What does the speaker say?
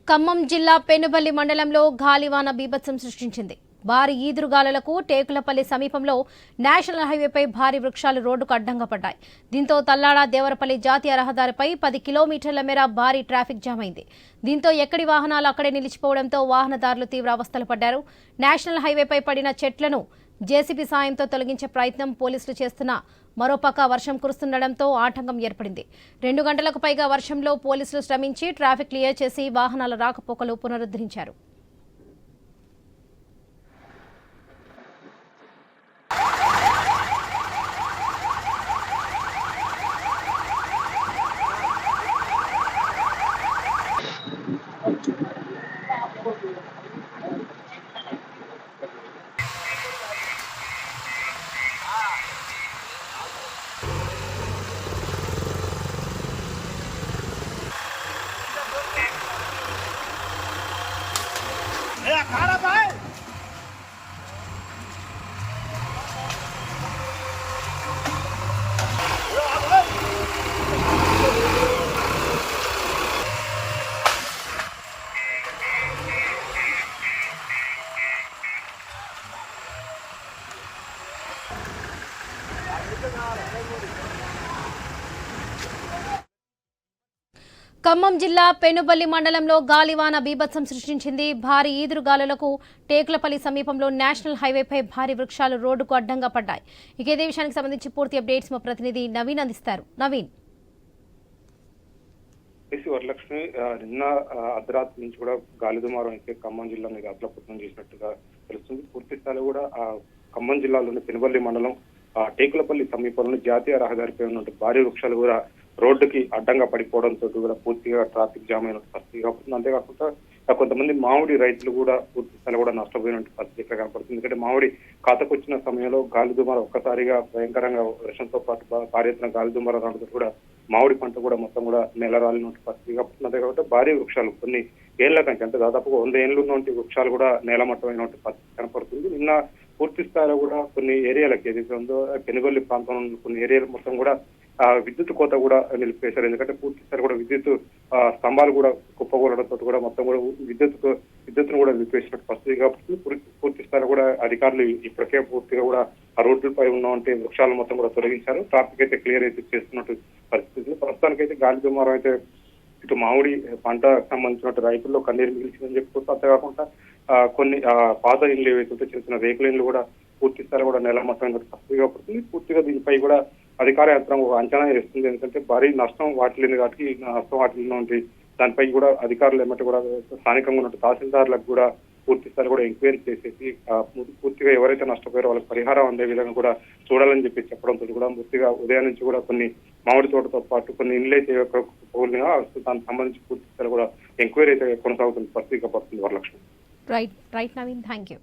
ఖమ్మం జిల్లా పెనుబల్లి మండలంలో గాలివాన బీభత్సం సృష్టించింది. భారీ ఈదురుగాలులకు టేకులపల్లి సమీపంలో నేషనల్ హైవేపై భారీ వృక్షాలు రోడ్డుకు అడ్డంగా పడ్డాయి. దీంతో తల్లాడ దేవరపల్లి జాతీయ రహదారిపై 10 కిలోమీటర్ల మేర భారీ ట్రాఫిక్ జామ్ అయింది. దీంతో ఎక్కడి వాహనాలు అక్కడే నిలిచిపోవడంతో వాహనదారులు తీవ్ర అవస్థలు పడ్డారు. నేషనల్ హైవేపై పడిన చెట్లను జేసీబీ సాయంతో తొలగించే ప్రయత్నం పోలీసులు చేస్తున్నా మరోపక్క వర్షం కురుస్తుండటంతో ఆటంకం ఏర్పడింది. 2 గంటలకు పైగా వర్షంలో పోలీసులు శ్రమించి ట్రాఫిక్ క్లియర్ చేసి వాహనాల రాకపోకలు పునరుద్ధరించారు. ఖమ్మం జిల్లా పెనుబల్లి మండలంలో గాలివాన బీభత్సం సృష్టించింది. భారీ ఈదురుగాలులకు టేకులపల్లి సమీపంలో నేషనల్ హైవేపై భారీ వృక్షాలు రోడ్డుకు అడ్డంగా పడ్డాయి. ఇదే విషయానికి సంబంధించి పూర్తి అప్డేట్స్ మా ప్రతినిధి నవీన్ అందిస్తారు. నవీన్, వరలక్ష్మి నిన్న అర్ధరాత్రి నుంచి కూడా గాలి దుమారం అయితే ఖమ్మం జిల్లాని అతలకుతలం చేసినట్టుగా తెలుస్తుంది. పూర్తి స్థాయిలో కూడా ఖమ్మం జిల్లాలోని పెనుబల్లి మండలం టేకులపల్లి సమీపంలో జాతీయ రహదారిపై ఉన్న భారీ వృక్షాలు కూడా రోడ్డుకి అడ్డంగా పడిపోవడంతో కూడా పూర్తిగా ట్రాఫిక్ జామ్ అయిన పరిస్థితి కనపడుతుంది. అంతేకాకుండా కొంతమంది మామిడి రైతులు కూడా పూర్తి స్థాయిలో కూడా నష్టపోయిన పరిస్థితి ఇక్కడ కనపడుతుంది. ఎందుకంటే మామిడి కాతకొచ్చిన సమయంలో గాలి దుమారం ఒక్కసారిగా భయంకరంగా వర్షంతో పాటు భారీ ఎత్తున గాలి దుమారం రావడంతో కూడా మామిడి పంట కూడా మొత్తం కూడా నెలరాలిన పరిస్థితి కనపడుతుంది. అంతేకాకుండా భారీ వృక్షాలు కొన్ని ఏళ్ల కంటే అంటే దాదాపు 100 ఏళ్ళు ఉన్నటువంటి వృక్షాలు కూడా నేలమట్టమైనటువంటి పరిస్థితి కనపడుతుంది. నిన్న పూర్తి స్థాయిలో కూడా కొన్ని ఏరియాలకు ఏదైతే ఉందో పెనుబల్లి ప్రాంతంలో కొన్ని ఏరియాలు మొత్తం కూడా విద్యుత్ కోత కూడా నిలిపివేశారు. ఎందుకంటే పూర్తి స్థాయి కూడా విద్యుత్ స్తంభాలు కూడా కుప్పకూలడంతో కూడా మొత్తం కూడా విద్యుత్తును కూడా నిలిపివేసినట్టు పరిస్థితి కాబట్టి పూర్తి స్థాయిలో కూడా అధికారులు ఇప్పటికే పూర్తిగా కూడా ఆ రోడ్లపై ఉన్నటువంటి వృక్షాలను మొత్తం కూడా తొలగించారు. ట్రాఫిక్ అయితే క్లియర్ అయితే చేస్తున్నట్టు పరిస్థితులు. ప్రస్తుతానికైతే గాలి దుమారం అయితే ఇటు మామిడి పంట సంబంధించిన రైతుల్లో కన్నీరు మిగిల్చిందని చెప్పుకోవచ్చు. అంతేకాకుండా కొన్ని పాత ఇళ్ళు ఏవైతే చిన్న చిన్న రేకుల ఇళ్ళు కూడా పూర్తి స్థాయిలో కూడా నేలమట్టమైన పరిస్థితిగా పడుతుంది. పూర్తిగా దీనిపై కూడా అధికార యంత్రం ఒక అంచనా వేస్తుంది. ఎందుకంటే భారీ నష్టం వాటిల్లింది కాబట్టి నష్టం వాటిల్లిన దానిపై కూడా అధికారులు ఏమంటే కూడా స్థానికంగా ఉన్న తహసీల్దారులకు కూడా పూర్తి స్థాయి కూడా ఎంక్వైరీ చేసేసి పూర్తిగా ఎవరైతే నష్టపోయారో వాళ్ళకి పరిహారం అందే విధంగా కూడా చూడాలని చెప్పి చెప్పడంతో కూడా పూర్తిగా ఉదయం నుంచి కూడా కొన్ని మామిడి తోటతో పాటు కొన్ని ఇండ్లు అయితే దానికి సంబంధించి పూర్తి స్థాయి కూడా ఎంక్వైరీ అయితే కొనసాగుతుంది పరిస్థితిగా పడుతుంది. Varalakshmi. Right Naveen, thank you.